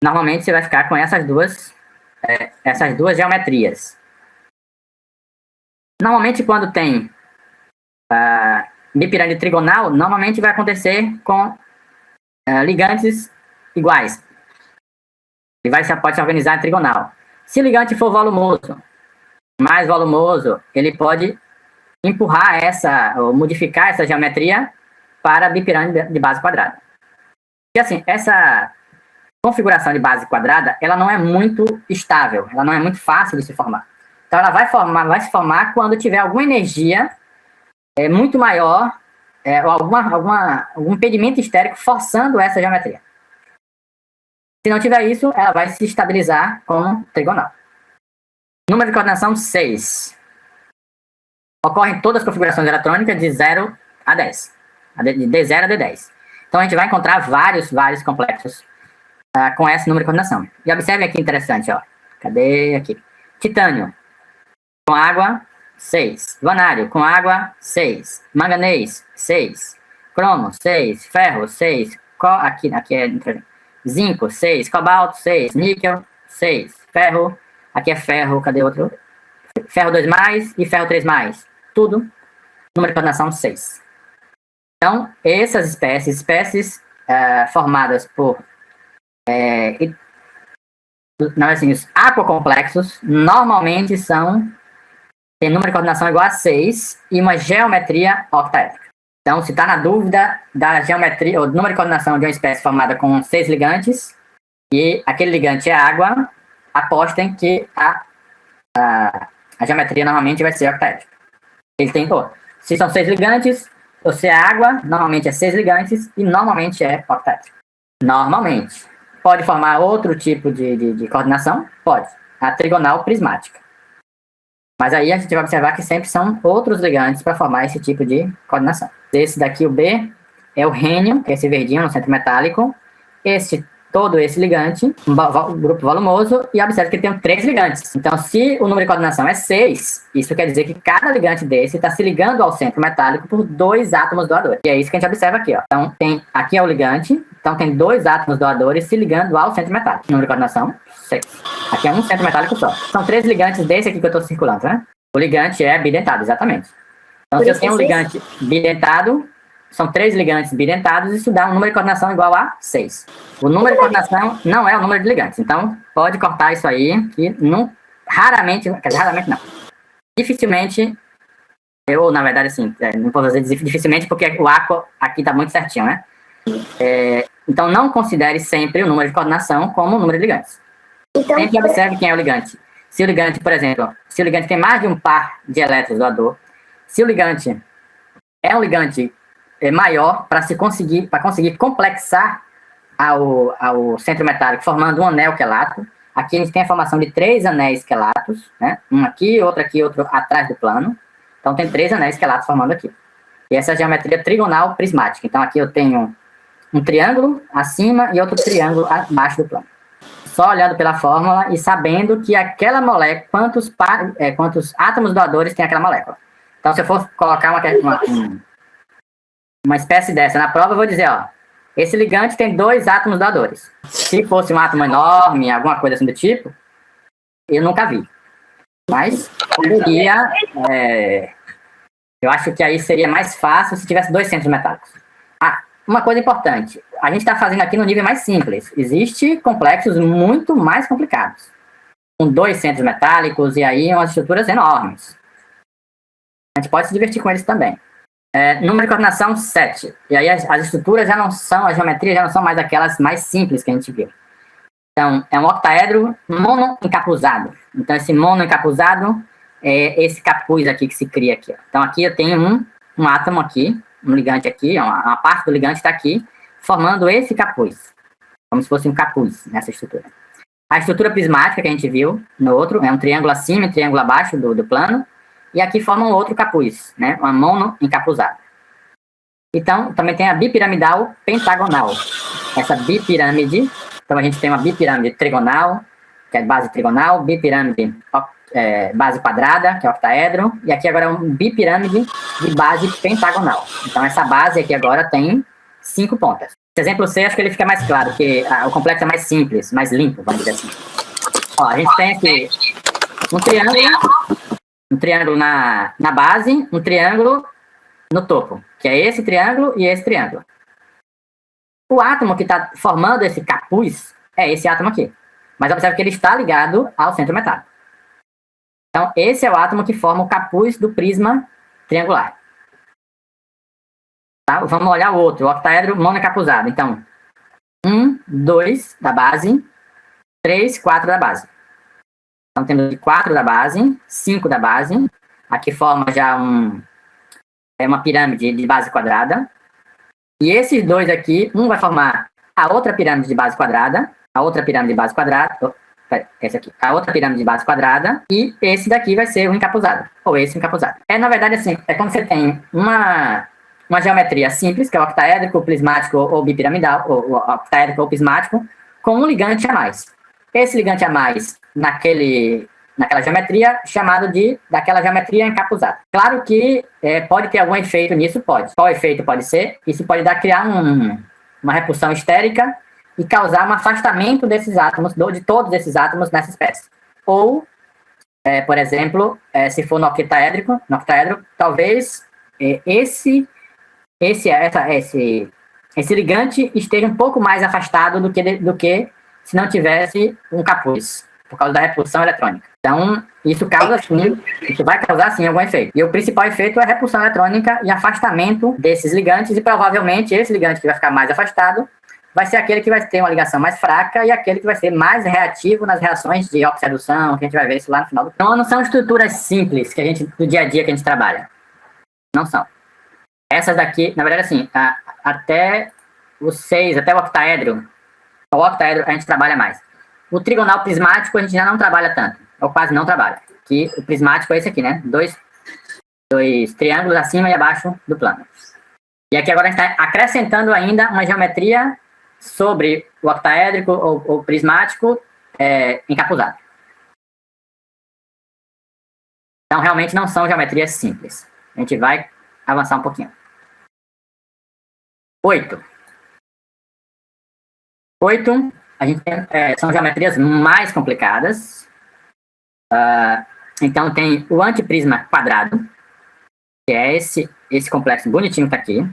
normalmente você vai ficar com essas duas geometrias. Normalmente, quando tem bipirâmide trigonal, normalmente vai acontecer com ligantes iguais. E pode se organizar em trigonal. Se o ligante for volumoso, mais volumoso, ele pode empurrar ou modificar essa geometria para bipirâmide de base quadrada. E assim, essa configuração de base quadrada, ela não é muito estável, ela não é muito fácil de se formar. Então, ela vai se formar quando tiver alguma energia muito maior, ou algum impedimento estérico forçando essa geometria. Se não tiver isso, ela vai se estabilizar como trigonal. Número de coordenação 6. Ocorre em todas as configurações eletrônicas de 0 a 10. De D0 a D10. Então, a gente vai encontrar vários complexos com esse número de coordenação. E observe aqui, interessante, ó. Cadê aqui? Titânio, com água, 6. Vanário, com água, 6. Manganês, 6. Cromo, 6. Ferro, 6. Aqui é zinco, 6. Cobalto, 6. Níquel, 6. Ferro, aqui é ferro, cadê outro? Ferro 2+, e ferro 3+. Tudo, número de coordenação 6. Então, essas espécies formadas por os aquacomplexos, normalmente tem número de coordenação igual a 6 e uma geometria octaédrica. Então, se está na dúvida da geometria, ou do número de coordenação de uma espécie formada com 6 ligantes, e aquele ligante é água, apostem que a geometria normalmente vai ser octaédrica. Se são 6 ligantes, ou se é água, normalmente é 6 ligantes, e normalmente é octaédrica. Normalmente. Pode formar outro tipo de coordenação? Pode. A trigonal prismática. Mas aí a gente vai observar que sempre são outros ligantes para formar esse tipo de coordenação. Esse daqui, o B, é o rênio, que é esse verdinho no centro metálico. Todo esse ligante, um grupo volumoso, e observe que tem 3 ligantes. Então, se o número de coordenação é 6, isso quer dizer que cada ligante desse está se ligando ao centro metálico por 2 átomos doadores. E é isso que a gente observa aqui, ó. Então, aqui é o ligante, então tem 2 átomos doadores se ligando ao centro metálico. Número de coordenação, 6. Aqui é um centro metálico só. São 3 ligantes desse aqui que eu estou circulando, né? O ligante é bidentado, exatamente. Então, se eu tenho um ligante bidentado, são 3 ligantes bidentados, isso dá um número de coordenação igual a 6. O número de coordenação não é o número de ligantes. Então, pode cortar isso aí, que raramente não. Dificilmente, na verdade, assim, não posso dizer dificilmente, porque o aqua aqui está muito certinho, né? Então, não considere sempre o número de coordenação como o número de ligantes. Sempre observe quem é o ligante. Se o ligante, por exemplo, tem mais de um par de elétrons doador, se o ligante é um ligante maior para conseguir complexar ao centro metálico, formando um anel quelato. Aqui a gente tem a formação de 3 anéis quelatos, né? Um aqui, outro atrás do plano. Então tem 3 anéis quelatos formando aqui. E essa é a geometria trigonal prismática. Então aqui eu tenho um triângulo acima e outro triângulo abaixo do plano. Só olhando pela fórmula e sabendo que aquela molécula, quantos átomos doadores tem aquela molécula. Então se eu for colocar uma espécie dessa na prova, eu vou dizer, ó, esse ligante tem 2 átomos doadores. Se fosse um átomo enorme, alguma coisa assim do tipo, eu nunca vi. Mas, eu acho que aí seria mais fácil se tivesse 2 centros metálicos. Uma coisa importante, a gente está fazendo aqui no nível mais simples. Existem complexos muito mais complicados, com 2 centros metálicos e aí umas estruturas enormes. A gente pode se divertir com eles também. Número de coordenação 7. E aí as estruturas as geometrias já não são mais aquelas mais simples que a gente viu. Então, é um octaedro monoencapuzado. Então, esse monoencapuzado é esse capuz aqui que se cria aqui. Ó. Então, aqui eu tenho um átomo aqui, um ligante aqui, uma parte do ligante está aqui, formando esse capuz. Como se fosse um capuz nessa estrutura. A estrutura prismática que a gente viu no outro é um triângulo acima e um triângulo abaixo do plano. E aqui forma um outro capuz, né? Uma monoencapuzada. Então, também tem a bipiramidal pentagonal. Essa bipirâmide, então a gente tem uma bipirâmide trigonal, que é base trigonal, bipirâmide base quadrada, que é octaedro, e aqui agora é um bipirâmide de base pentagonal. Então essa base aqui agora tem 5 pontas. Esse exemplo C, acho que ele fica mais claro, porque o complexo é mais simples, mais limpo, vamos dizer assim. Ó, a gente tem aqui um triângulo na base, um triângulo no topo, que é esse triângulo e esse triângulo. O átomo que está formando esse capuz é esse átomo aqui. Mas observe que ele está ligado ao centro metálico. Então, esse é o átomo que forma o capuz do prisma triangular. Tá? Vamos olhar o outro, o octaedro monoencapuzado. Então, 1, 2 da base, 3, 4 da base. Então, temos 4 da base, 5 da base. Aqui forma já uma pirâmide de base quadrada. E esses dois aqui, um vai formar a outra pirâmide de base quadrada, a outra pirâmide de base quadrada, esse aqui, a outra pirâmide de base quadrada, e esse daqui vai ser o encapuzado, ou esse encapuzado. Na verdade, assim, é quando você tem uma geometria simples, que é o octaédrico, prismático ou bipiramidal, ou octaédrico ou prismático, com um ligante a mais. Esse ligante a mais naquela geometria, chamado daquela geometria encapuzada. Claro que pode ter algum efeito nisso, pode. Qual efeito pode ser? Isso pode criar uma repulsão estérica e causar um afastamento desses átomos, de todos esses átomos nessa espécie. Ou, por exemplo, se for no octaédrico, talvez esse ligante esteja um pouco mais afastado do que se não tivesse um capuz, por causa da repulsão eletrônica. Então, isso vai causar sim algum efeito. E o principal efeito é a repulsão eletrônica e afastamento desses ligantes, e provavelmente esse ligante que vai ficar mais afastado vai ser aquele que vai ter uma ligação mais fraca e aquele que vai ser mais reativo nas reações de oxidação, que a gente vai ver isso lá no final. Então, não são estruturas simples do dia a dia que a gente trabalha. Não são. Essas daqui, na verdade, assim, até o 6, até o octaedro a gente trabalha mais. O trigonal prismático a gente já não trabalha tanto, ou quase não trabalha. Que o prismático é esse aqui, né? Dois triângulos acima e abaixo do plano. E aqui agora a gente está acrescentando ainda uma geometria sobre o octaédrico ou prismático encapuzado. Então, realmente não são geometrias simples. A gente vai avançar um pouquinho. 8. A gente tem, são geometrias mais complicadas. Então, tem o antiprisma quadrado, que é esse complexo bonitinho que está aqui.